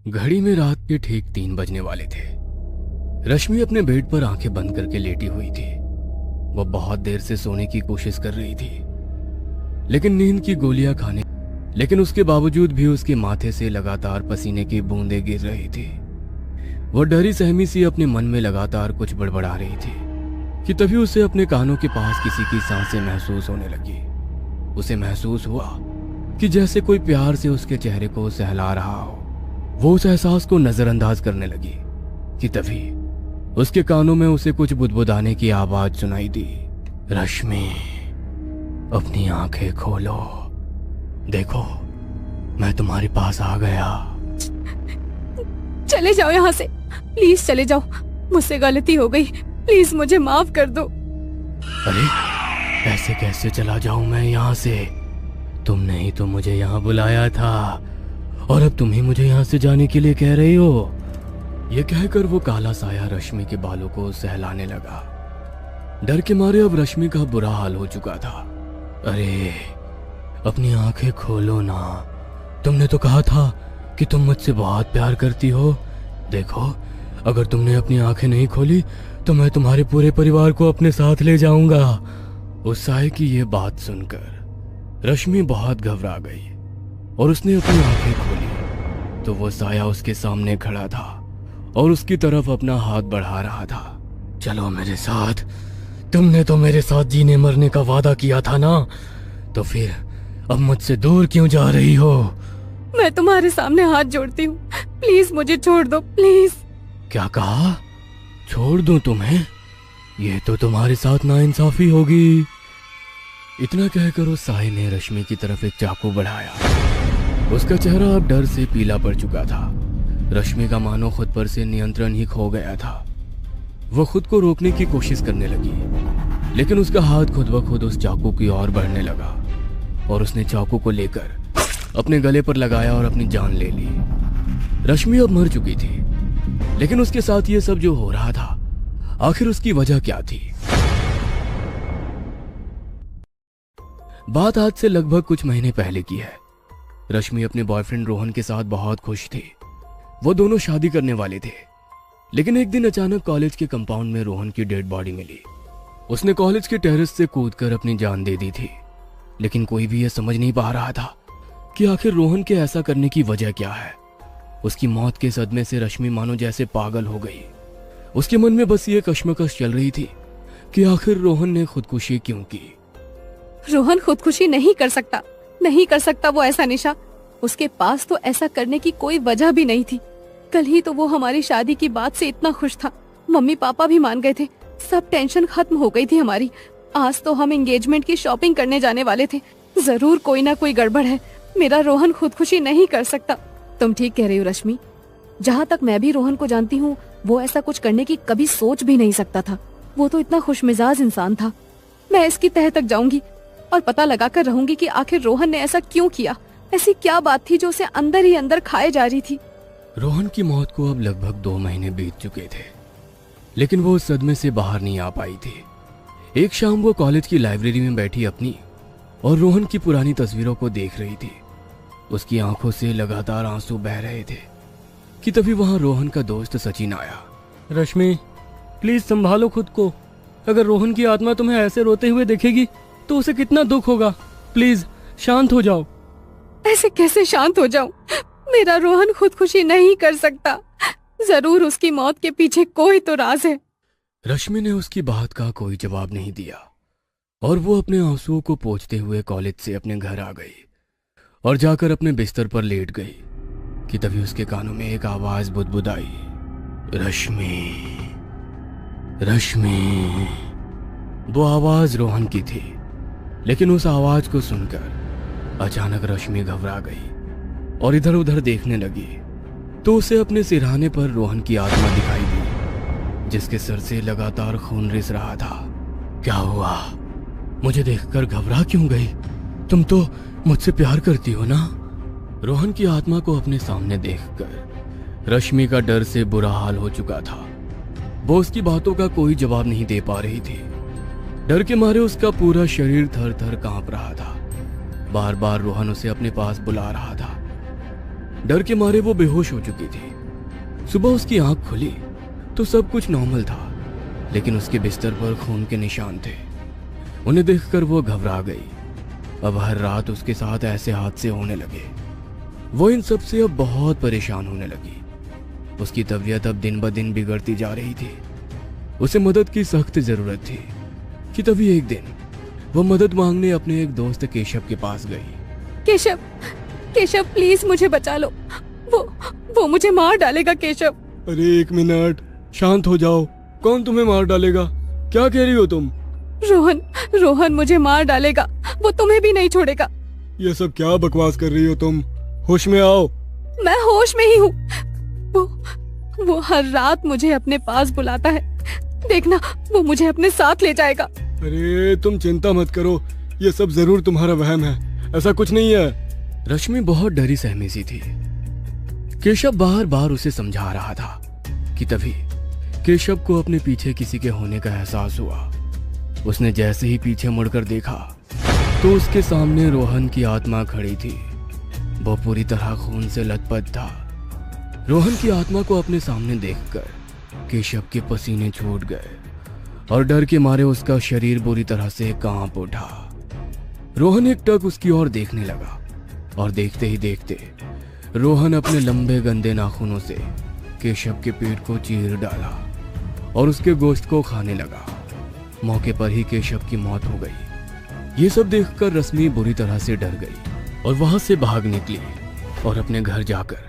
घड़ी में रात के ठीक 3 बजने वाले थे। रश्मि अपने बेड पर आंखें बंद करके लेटी हुई थी। वो बहुत देर से सोने की कोशिश कर रही थी, लेकिन नींद की गोलियां खाने लेकिन उसके बावजूद भी उसके माथे से लगातार पसीने की बूंदें गिर रही थी। वो डरी सहमी सी अपने मन में लगातार कुछ बड़बड़ा रही थी कि तभी उसे अपने कानों के पास किसी की सांसें महसूस होने लगी। उसे महसूस हुआ कि जैसे कोई प्यार से उसके चेहरे को सहला रहा हो। वो उस एहसास को नजरअंदाज करने लगी कि तभी उसके कानों में उसे कुछ बुदबुदाने की आवाज सुनाई दी। रश्मि, अपनी आंखें खोलो, देखो मैं तुम्हारे पास आ गया। चले जाओ यहाँ से, प्लीज चले जाओ, मुझसे गलती हो गई, प्लीज मुझे माफ कर दो। अरे ऐसे कैसे चला जाऊं मैं यहाँ से? तुमने ही तो मुझे यहाँ बुलाया था और अब तुम ही मुझे यहाँ से जाने के लिए कह रही हो। ये कहकर वो काला साया रश्मि के बालों को सहलाने लगा। डर के मारे अब रश्मि का बुरा हाल हो चुका था। अरे अपनी आंखें खोलो ना, तुमने तो कहा था कि तुम मुझसे बहुत प्यार करती हो। देखो अगर तुमने अपनी आंखें नहीं खोली तो मैं तुम्हारे पूरे परिवार को अपने साथ ले जाऊंगा। उस साये की ये बात सुनकर रश्मि बहुत घबरा गई और उसने अपनी आंखें खोली तो वो साया उसके सामने खड़ा था और उसकी तरफ अपना हाथ बढ़ा रहा था। चलो मेरे साथ, तुमने तो मेरे साथ जीने मरने का वादा किया था ना, तो फिर अब मुझसे दूर क्यों जा रही हो? मैं तुम्हारे सामने हाथ जोड़ती हूँ, प्लीज मुझे छोड़ दो, प्लीज। क्या कहा? छोड़ दूं तुम्हें? ये तो तुम्हारे साथ नाइंसाफी होगी। इतना कहकर उस साये ने रश्मि की तरफ एक चाकू बढ़ाया। उसका चेहरा अब डर से पीला पड़ चुका था। रश्मि का मानो खुद पर से नियंत्रण ही खो गया था। वो खुद को रोकने की कोशिश करने लगी, लेकिन उसका हाथ खुद ब खुद उस चाकू की ओर बढ़ने लगा और उसने चाकू को लेकर अपने गले पर लगाया और अपनी जान ले ली। रश्मि अब मर चुकी थी, लेकिन उसके साथ ये सब जो हो रहा था, आखिर उसकी वजह क्या थी? बात आज से लगभग कुछ महीने पहले की है। रश्मि अपने बॉयफ्रेंड रोहन के साथ बहुत खुश थी। वो दोनों शादी करने वाले थे, लेकिन एक दिन अचानक कॉलेज के कंपाउंड में रोहन की डेड बॉडी मिली। उसने कॉलेज के टेरेस से कूदकर अपनी जान दे दी थी, लेकिन कोई भी यह समझ नहीं पा रहा था कि आखिर रोहन के ऐसा करने की वजह क्या है। उसकी मौत के सदमे से रश्मि मानो जैसे पागल हो गई। उसके मन में बस ये कश्मकश चल रही थी कि आखिर रोहन ने खुदकुशी क्यों की। रोहन खुदकुशी नहीं कर सकता, नहीं कर सकता वो ऐसा निशा। उसके पास तो ऐसा करने की कोई वजह भी नहीं थी। कल ही तो वो हमारी शादी की बात से इतना खुश था, मम्मी पापा भी मान गए थे, सब टेंशन खत्म हो गई थी हमारी। आज तो हम एंगेजमेंट की शॉपिंग करने जाने वाले थे। जरूर कोई ना कोई गड़बड़ है। मेरा रोहन खुदकुशी नहीं कर सकता। तुम ठीक कह रही हो रश्मि। जहाँ तक मैं भी रोहन को जानती हूँ, वो ऐसा कुछ करने की कभी सोच भी नहीं सकता था। वो तो इतना खुशमिजाज इंसान था। मैं इसकी तह तक जाऊंगी और पता लगा कर रहूंगी कि आखिर रोहन ने ऐसा क्यों किया। ऐसी क्या बात थी जो उसे अंदर ही अंदर खाए जा रही थी। रोहन की मौत को अब लगभग 2 महीने बीत चुके थे, लेकिन वो उस सदमे से बाहर नहीं आ पाई थी। एक शाम वो कॉलेज की लाइब्रेरी में बैठी अपनी और रोहन की पुरानी तस्वीरों को देख रही थी। उसकी आंखों से लगातार आंसू बह रहे थे कि तभी वहां रोहन का दोस्त सचिन आया। रश्मि, प्लीज संभालो खुद को। अगर रोहन की आत्मा तुम्हें ऐसे रोते हुए देखेगी तो उसे कितना दुख होगा। प्लीज शांत हो जाओ। ऐसे कैसे शांत हो जाऊं? मेरा रोहन खुदकुशी नहीं कर सकता। जरूर उसकी मौत के पीछे कोई तो राज है। रश्मि ने उसकी बात का कोई जवाब नहीं दिया और वो अपने आंसुओं को पोंछते हुए कॉलेज से अपने घर आ गई और जाकर अपने बिस्तर पर लेट गई कि तभी उसके कानों में एक आवाज बुदबुदाई, रश्मि, रश्मि। वो आवाज रोहन की थी, लेकिन उस आवाज को सुनकर अचानक रश्मि घबरा गई और इधर उधर देखने लगी तो उसे अपने सिरहाने पर रोहन की आत्मा दिखाई दी, जिसके सर से लगातार खून रिस रहा था। क्या हुआ? मुझे देखकर घबरा क्यों गई? तुम तो मुझसे प्यार करती हो ना? रोहन की आत्मा को अपने सामने देखकर रश्मि का डर से बुरा हाल हो चुका था। वो उसकी बातों का कोई जवाब नहीं दे पा रही थी। डर के मारे उसका पूरा शरीर थर थर कांप रहा था। बार बार रोहन उसे अपने पास बुला रहा था, डर के मारे वो बेहोश हो चुकी थी। सुबह उसकी आंख खुली तो सब कुछ नॉर्मल था, लेकिन उसके बिस्तर पर खून के निशान थे। उन्हें देखकर वो घबरा गई। अब हर रात उसके साथ ऐसे हादसे होने लगे। वो इन सब से अब बहुत परेशान होने लगी। उसकी तबीयत अब दिन ब दिन बिगड़ती जा रही थी। उसे मदद की सख्त जरूरत थी कि तभी एक दिन वो मदद मांगने अपने एक दोस्त केशव के पास गई। केशव, केशव प्लीज मुझे बचा लो, वो मुझे मार डालेगा केशव। अरे 1 मिनट, शांत हो जाओ। कौन तुम्हें मार डालेगा? क्या कह रही हो तुम? रोहन मुझे मार डालेगा, वो तुम्हें भी नहीं छोड़ेगा। ये सब क्या बकवास कर रही हो तुम? होश में आओ। मैं होश में ही हूँ। वो हर रात मुझे अपने पास बुलाता है। देखना, वो मुझे अपने साथ ले जाएगा। अरे तुम चिंता मत करो, ये सब जरूर तुम्हारा वहम है, ऐसा कुछ नहीं है। रश्मि बहुत डरी सहमी सी थी। केशव बार बार उसे समझा रहा था कि तभी केशव को अपने पीछे किसी के होने का एहसास हुआ। उसने जैसे ही पीछे मुड़कर देखा तो उसके सामने रोहन की आत्मा खड़ी थी। वो पूरी तरह खून से लथपथ था। रोहन की आत्मा को अपने सामने देखकर केशव के पसीने छूट गए और डर के मारे उसका शरीर बुरी तरह से कांप उठा। रोहन एक टक उसकी ओर देखने लगा और देखते ही देखते रोहन अपने लंबे गंदे नाखूनों से केशव के पेट को चीर डाला और उसके गोश्त को खाने लगा। मौके पर ही केशव की मौत हो गई। ये सब देखकर रश्मि बुरी तरह से डर गई और वहां से भाग निकली और अपने घर जाकर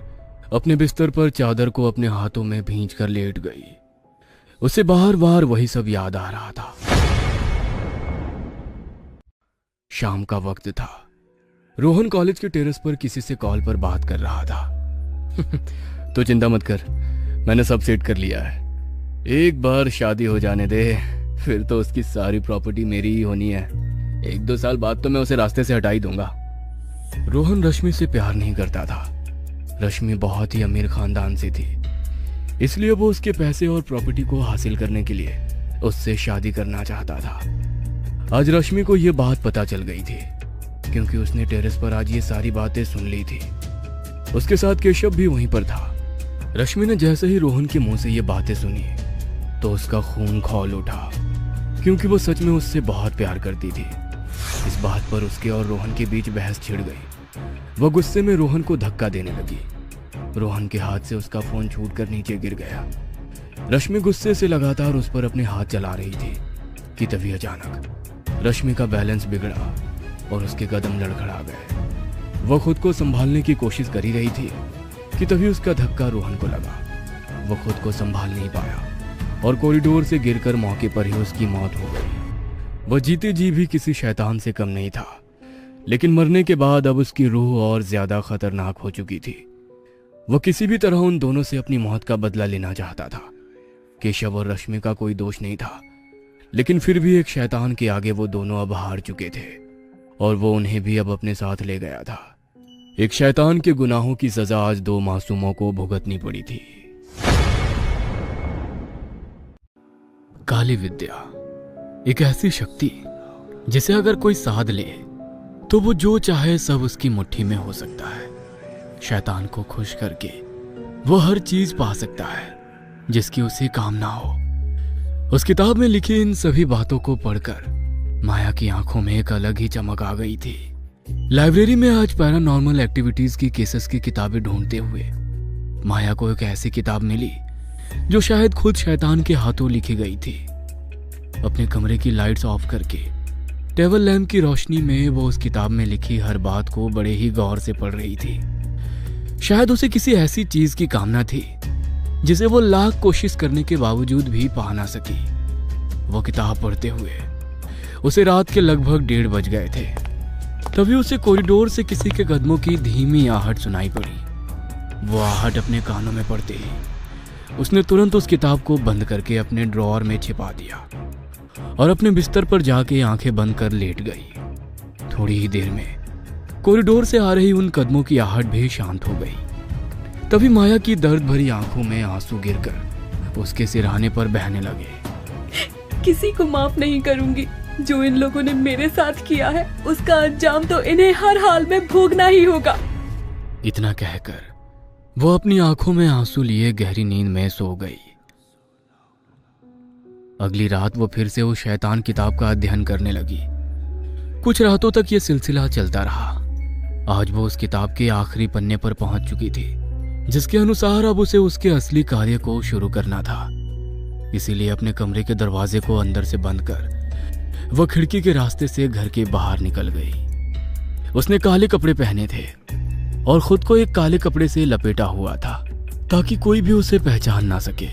अपने बिस्तर पर चादर को अपने हाथों में भींचकर लेट गई। उसे बार बार वही सब याद आ रहा था। शाम का वक्त था। रोहन कॉलेज के टेरेस पर किसी से कॉल पर बात कर रहा था। तो चिंता मत कर, मैंने सब सेट कर लिया है। एक बार शादी हो जाने दे, फिर तो उसकी सारी प्रॉपर्टी मेरी ही होनी है। 1-2 साल बाद तो मैं उसे रास्ते से हटा ही दूंगा। रोहन रश्मि से प्यार नहीं करता था। रश्मि बहुत ही अमीर खानदान से थी, इसलिए वो उसके पैसे और प्रॉपर्टी को हासिल करने के लिए उससे शादी करना चाहता था। आज रश्मि को यह बात पता चल गई थी, क्योंकि उसने टेरेस पर आज ये सारी बातें सुन ली थी। उसके साथ केशव भी वहीं पर था। रश्मि ने जैसे ही रोहन के मुंह से ये बातें सुनी तो उसका खून खौल उठा, क्योंकि वो सच में उससे बहुत प्यार करती थी। इस बात पर उसके और रोहन के बीच बहस छिड़ गई। वो गुस्से में रोहन को धक्का देने लगी। रोहन के हाथ से उसका फोन छूटकर नीचे गिर गया। रश्मि गुस्से से लगातार उस पर अपने हाथ चला रही थी कि तभी अचानक रश्मि का बैलेंस बिगड़ा और उसके कदम लड़खड़ा गए। वो खुद को संभालने की कोशिश कर ही रही थी कि तभी उसका धक्का रोहन को लगा। वो खुद को संभाल नहीं पाया और कॉरिडोर से गिरकर मौके पर ही उसकी मौत हो गई। वह जीते जी भी किसी शैतान से कम नहीं था, लेकिन मरने के बाद अब उसकी रूह और ज्यादा खतरनाक हो चुकी थी। वो किसी भी तरह उन दोनों से अपनी मौत का बदला लेना चाहता था। केशव और रश्मि का कोई दोष नहीं था, लेकिन फिर भी एक शैतान के आगे वो दोनों अब हार चुके थे और वो उन्हें भी अब अपने साथ ले गया था। एक शैतान के गुनाहों की सजा आज 2 मासूमों को भुगतनी पड़ी थी। काली विद्या एक ऐसी शक्ति जिसे अगर कोई साध ले तो वो जो चाहे सब उसकी मुट्ठी में हो सकता है। शैतान को खुश करके वो हर चीज पा सकता है जिसकी उसे कामना हो। उस किताब में लिखी इन सभी बातों को पढ़कर माया की आंखों में एक अलग ही चमक आ गई थी। लाइब्रेरी में आज पैरानॉर्मल एक्टिविटीज की केसेस की किताबें ढूंढते हुए माया को एक ऐसी किताब मिली जो शायद खुद शैतान के हाथों लिखी गई थी। अपने कमरे की लाइट्स ऑफ करके टेबल लैंप की रोशनी में वो उस किताब में लिखी हर बात को बड़े ही गौर से पढ़ रही थी। शायद उसे किसी ऐसी चीज की कामना थी जिसे वो लाख कोशिश करने के बावजूद भी पा ना सकी। वो किताब पढ़ते हुए उसे रात के लगभग 1:30 बज गए थे। तभी उसे कॉरिडोर से किसी के कदमों की धीमी आहट सुनाई पड़ी। वो आहट अपने कानों में पड़ते ही उसने तुरंत उस किताब को बंद करके अपने ड्रॉअर में छिपा दिया और अपने बिस्तर पर जाके आंखें बंद कर लेट गई। थोड़ी ही देर में कॉरिडोर से आ रही उन कदमों की आहट भी शांत हो गई। तभी माया की दर्द भरी आंखों में आंसू गिरकर उसके सिरहाने पर बहने लगे। किसी को माफ नहीं करूंगी। जो इन लोगों ने मेरे साथ किया है उसका अंजाम तो इन्हें हर हाल में भोगना ही होगा। इतना कहकर वो अपनी आंखों में आंसू लिए गहरी नींद में सो गई। अगली रात वो फिर से उस शैतान किताब का अध्ययन करने लगी। कुछ रातों तक ये सिलसिला चलता रहा। आज वो उस किताब के आखिरी पन्ने पर पहुंच चुकी थी, जिसके अनुसार अब उसे उसके असली कार्य को शुरू करना था। इसीलिए अपने कमरे के दरवाजे को अंदर से बंद कर वह खिड़की के रास्ते से घर के बाहर निकल गई। उसने काले कपड़े पहने थे और खुद को एक काले कपड़े से लपेटा हुआ था ताकि कोई भी उसे पहचान ना सके।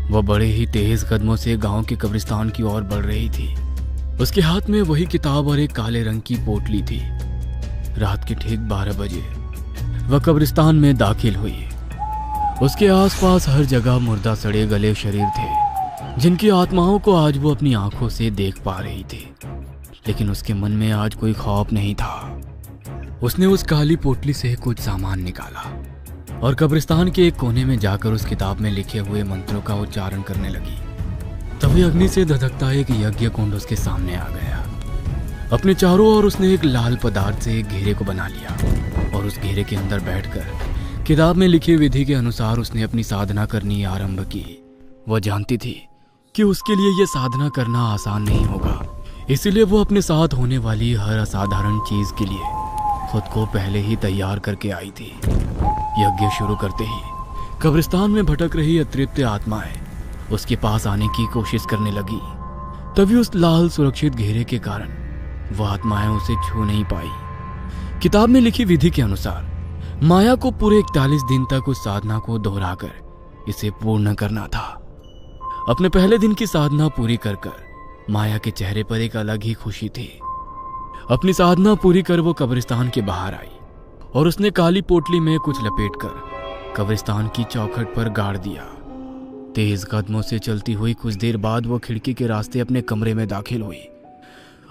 वह बड़े ही तेज कदमों से गांव के कब्रिस्तान की ओर बढ़ रही थी। उसके हाथ में वही किताब और एक काले रंग की पोटली थी। रात के ठीक 12 बजे वह कब्रिस्तान में दाखिल हुई। उसके आसपास हर जगह मुर्दा सड़े गले शरीर थे, जिनकी आत्माओं को आज वो अपनी आंखों से देख पा रही थी। लेकिन उसके मन में आज कोई खौफ नहीं था। उसने उस काली पोटली से कुछ सामान निकाला और कब्रिस्तान के एक कोने में जाकर उस किताब में लिखे हुए मंत्रों का उच्चारण करने लगी। तभी अग्नि से धधकता एक यज्ञ कुंड उसके सामने आ गया। अपने चारों ओर उसने एक लाल पदार्थ से एक घेरे को बना लिया और उस घेरे के अंदर बैठकर किताब में लिखी विधि के अनुसार उसने अपनी साधना करनी आरंभ की। वह जानती थी कि उसके लिए यह साधना करना आसान नहीं होगा, इसीलिए वो अपने साथ होने वाली हर असाधारण चीज के लिए खुद को पहले ही तैयार करके आई थी। यज्ञ शुरू करते ही कब्रिस्तान में भटक रही अतृप्त आत्माएं उसके पास आने की कोशिश करने लगी। तभी उस लाल सुरक्षित घेरे के कारण वह आत्माएं उसे छू नहीं पाई। किताब में लिखी विधि के अनुसार माया को पूरे 41 दिन तक उस साधना को दोहराकर इसे पूर्ण करना था। अपने पहले दिन की साधना पूरी कर माया के चेहरे पर एक अलग ही खुशी थी। अपनी साधना पूरी कर वो कब्रिस्तान के बाहर आई और उसने काली पोटली में कुछ लपेटकर कब्रिस्तान की चौखट पर गाड़ दिया। तेज कदमों से चलती हुई कुछ देर बाद वो खिड़की के रास्ते अपने कमरे में दाखिल हुई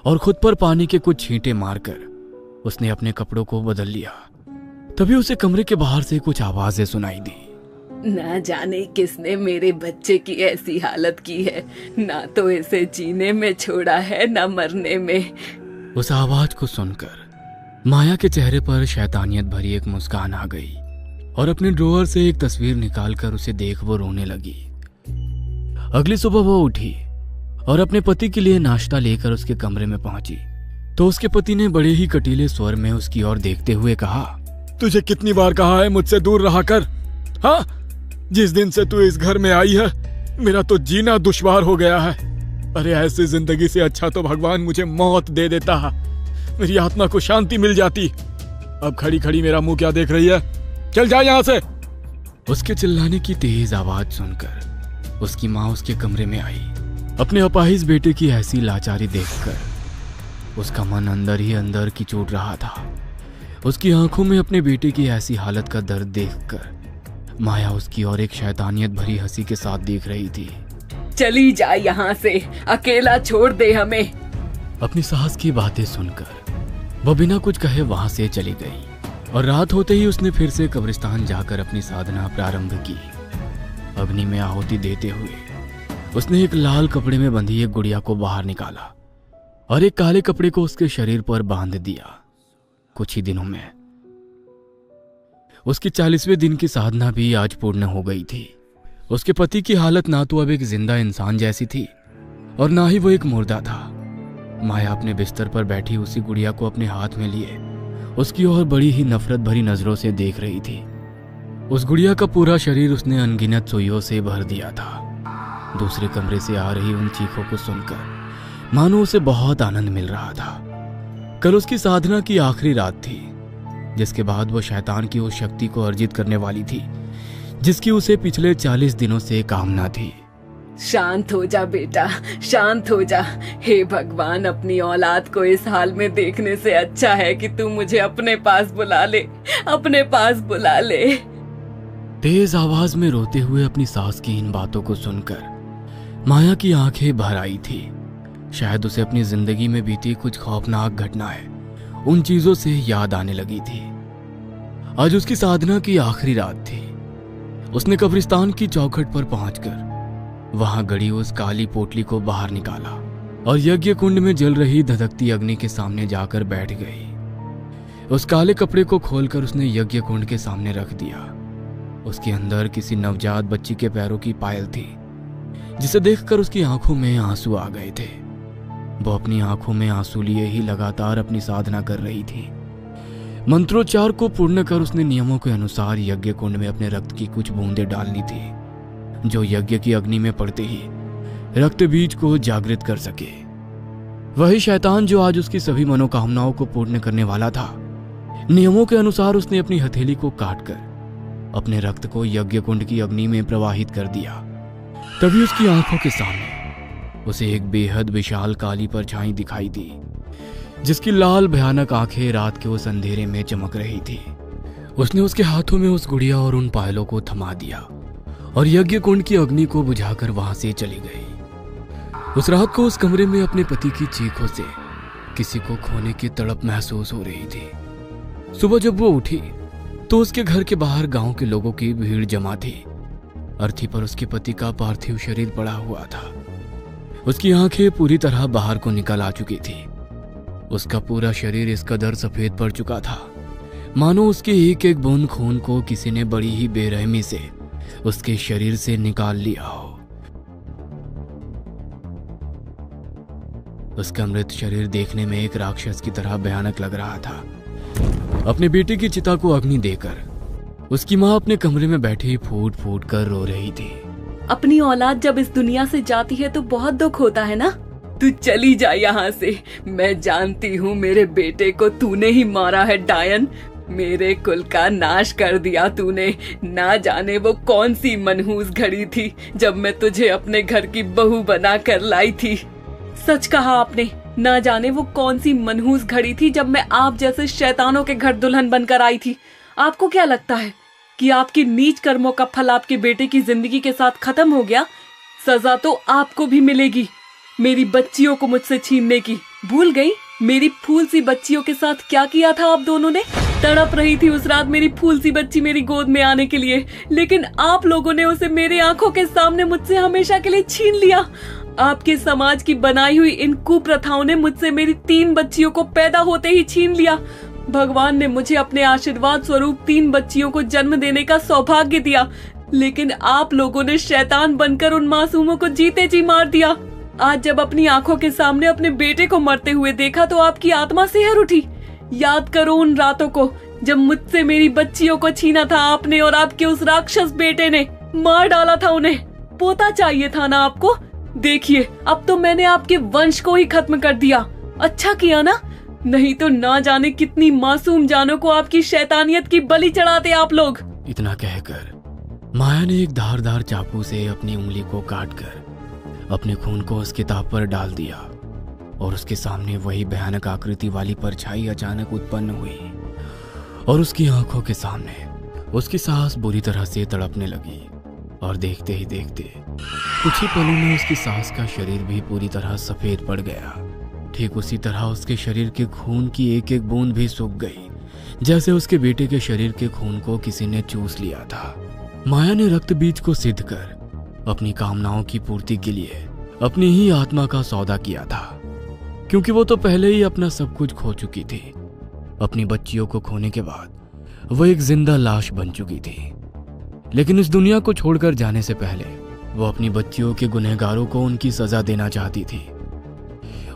और खुद पर पानी के कुछ छींटे मारकर उसने अपने कपड़ों को बदल लिया। तभी उसे कमरे के बाहर से कुछ आवाजें सुनाई दी। ना जाने किसने मेरे बच्चे की ऐसी हालत की है, ना तो इसे जीने में छोड़ा है ना मरने में। उस आवाज को सुनकर माया के चेहरे पर शैतानियत भरी एक मुस्कान आ गई और अपने ड्रॉअर से एक तस्वीर निकालकर उसे देख वो रोने लगी। अगली सुबह वो उठी और अपने पति के लिए नाश्ता लेकर उसके कमरे में पहुंची तो उसके पति ने बड़े ही कटीले स्वर में उसकी ओर देखते हुए कहा, तुझे कितनी बार कहा है मुझसे दूर रहा कर? हाँ, जिस दिन से तू इस घर में आई है मेरा तो जीना दुश्वार हो गया है। अरे ऐसी जिंदगी से अच्छा तो भगवान मुझे मौत दे देता, मेरी आत्मा को शांति मिल जाती। अब खड़ी खड़ी मेरा मुंह क्या देख रही है? चल जा यहाँ से। उसके चिल्लाने की तेज आवाज सुनकर उसकी माँ उसके कमरे में आई। अपने अपाहिज बेटे की ऐसी लाचारी देखकर उसका मन अंदर ही अंदर की चोट रहा था। उसकी आंखों में अपने बेटे की ऐसी हालत का दर्द देखकर माया उसकी और एक शैतानियत भरी हंसी के साथ देख रही थी। चली जा यहाँ से, अकेला छोड़ दे हमें। अपनी सास की बातें सुनकर वह बिना कुछ कहे वहां से चली गई और रात होते ही उसने फिर से कब्रिस्तान जाकर अपनी साधना प्रारंभ की। अग्नि में आहुति देते हुए उसने एक लाल कपड़े में बंधी एक गुड़िया को बाहर निकाला और एक काले कपड़े को उसके शरीर पर बांध दिया। कुछ ही दिनों में उसकी 40वें दिन की साधना भी आज पूर्ण हो गई थी। उसके पति की हालत ना तो अब एक जिंदा इंसान जैसी थी और ना ही वो एक मुर्दा था। माया अपने बिस्तर पर बैठी उसी गुड़िया को अपने हाथ में लिए उसकी ओर बड़ी ही नफरत भरी नजरों से देख रही थी। उस गुड़िया का पूरा शरीर उसने अनगिनत सुइयों से भर दिया था। दूसरे कमरे से आ रही उन चीखों को सुनकर मानो उसे बहुत आनंद मिल रहा था। कल उसकी साधना की आखिरी रात थी, जिसके बाद वो शैतान की उस शक्ति को अर्जित करने वाली थी जिसकी उसे पिछले 40 दिनों से कामना थी। शांत हो जा बेटा, शांत हो जा। हे भगवान, अपनी औलाद को इस हाल में देखने से अच्छा है कि तू मुझे अपने पास बुला ले, अपने पास बुला ले। तेज आवाज में रोते हुए अपनी सास की इन बातों को सुनकर माया की आंखें भर आई थी। शायद उसे अपनी जिंदगी में बीती कुछ खौफनाक घटनाएं उन चीजों से याद आने लगी थी। आज उसकी साधना की आखिरी रात थी। उसने कब्रिस्तान की चौखट पर पहुंचकर वहां गड़ी उस काली पोटली को बाहर निकाला और यज्ञ कुंड में जल रही धधकती अग्नि के सामने जाकर बैठ गई। उस काले कपड़े को खोलकर उसने यज्ञ कुंड के सामने रख दिया। उसके अंदर किसी नवजात बच्ची के पैरों की पायल थी, जिसे देखकर उसकी आंखों में आंसू आ गए थे। वो अपनी आंखों में आंसू लिए ही लगातार अपनी साधना कर रही थी। मंत्रोच्चार को पूर्ण कर उसने नियमों के अनुसार यज्ञ कुंड में अपने रक्त की कुछ बूंदें डालनी थी, जो यज्ञ की अग्नि में पड़ते ही रक्त बीज को जागृत कर सके। वही शैतान जो आज उसकी सभी मनोकामनाओं को पूर्ण करने वाला था। नियमों के अनुसार उसने अपनी हथेली को काटकर अपने रक्त को यज्ञ कुंड की अग्नि में प्रवाहित कर दिया। तभी उसकी आंखों के सामने उसे एक बेहद विशाल काली परछाई दिखाई दी, जिसकी लाल भयानक आंखें रात के उस अंधेरे में चमक रही थी। उसने उसके हाथों में उस गुड़िया और उन पायलों को थमा दिया और यज्ञ कुंड की अग्नि को बुझाकर वहां से चली गई। उस रात को उस कमरे में अपने पति की चीखों से किसी को खोने की तड़प महसूस हो रही थी। सुबह जब वो उठी तो उसके घर के बाहर गांव के लोगों की भीड़ जमा थी। अर्थी पर उसके पति का पार्थिव शरीर पड़ा हुआ था। उसकी आंखें पूरी तरह बाहर को निकल आ चुकी थी। उसका पूरा शरीर इस कदर सफेद पड़ चुका था, मानो उसके एक एक बूंद खून को किसी ने बड़ी ही बेरहमी से उसके शरीर से निकाल लिया हो। उसका मृत शरीर देखने में एक राक्षस की तरह भयानक लग रहा था। अपने बेटे की चिता को अग्नि देकर उसकी मां अपने कमरे में बैठी फूट फूट कर रो रही थी। अपनी औलाद जब इस दुनिया से जाती है तो बहुत दुख होता है ना। तू चली जा यहाँ से। मैं जानती हूँ मेरे बेटे को तूने ही मारा है डायन। मेरे कुल का नाश कर दिया तूने। ना जाने वो कौन सी मनहूस घड़ी थी जब मैं तुझे अपने घर की बहू बना कर लाई थी। सच कहा आपने। ना जाने वो कौन सी मनहूस घड़ी थी जब मैं आप जैसे शैतानों के घर दुल्हन बनकर आई थी। आपको क्या लगता है कि आपकी नीच कर्मों का फल आपके बेटे की जिंदगी के साथ खत्म हो गया? सजा तो आपको भी मिलेगी, मेरी बच्चियों को मुझसे छीनने की। भूल गई मेरी फूल सी बच्चियों के साथ क्या किया था आप दोनों ने? तड़प रही थी उस रात मेरी फूल सी बच्ची मेरी गोद में आने के लिए, लेकिन आप लोगों ने उसे मेरी आंखों के सामने मुझसे हमेशा के लिए छीन लिया। आपके समाज की बनाई हुई इन कुप्रथाओं ने मुझसे मेरी 3 बच्चियों को पैदा होते ही छीन लिया। भगवान ने मुझे अपने आशीर्वाद स्वरूप 3 बच्चियों को जन्म देने का सौभाग्य दिया, लेकिन आप लोगों ने शैतान बनकर उन मासूमों को जीते जी मार दिया। आज जब अपनी आंखों के सामने अपने बेटे को मरते हुए देखा तो आपकी आत्मा सिहर उठी। याद करो उन रातों को जब मुझसे मेरी बच्चियों को छीना था आपने और आपके उस राक्षस बेटे ने मार डाला था उन्हें। पोता चाहिए था ना आपको? देखिए अब तो मैंने आपके वंश को ही खत्म कर दिया। अच्छा किया ना, नहीं तो ना जाने कितनी मासूम जानों को आपकी शैतानियत की बलि चढ़ाते आप लोग। इतना कहकर माया ने एक धारदार चाकू से अपनी उंगली को काटकर अपने खून को उस किताब पर डाल दिया और उसके सामने वही भयानक आकृति वाली परछाई अचानक उत्पन्न हुई और उसकी आंखों के सामने उसकी सांस बुरी तरह से तड़पने लगी। और देखते ही देखते कुछ ही पलों में उसकी सांस का शरीर भी पूरी तरह सफेद पड़ गया। ठीक उसी तरह उसके शरीर के खून की एक एक बूंद भी सूख गई, जैसे उसके बेटे के शरीर के खून को किसी ने चूस लिया था। माया ने रक्त बीज को सिद्ध कर अपनी कामनाओं की पूर्ति के लिए अपनी ही आत्मा का सौदा किया था, क्योंकि वो तो पहले ही अपना सब कुछ खो चुकी थी। अपनी बच्चियों को खोने के बाद वो एक जिंदा लाश बन चुकी थी, लेकिन इस दुनिया को छोड़कर जाने से पहले वो अपनी बच्चियों के गुनहगारों को उनकी सजा देना चाहती थी।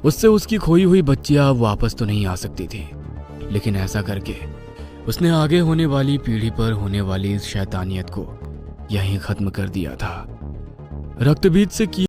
उससे उसकी खोई हुई बच्चियां वापस तो नहीं आ सकती थी, लेकिन ऐसा करके उसने आगे होने वाली पीढ़ी पर होने वाली इस शैतानियत को यहीं खत्म कर दिया था। रक्तबीज से किए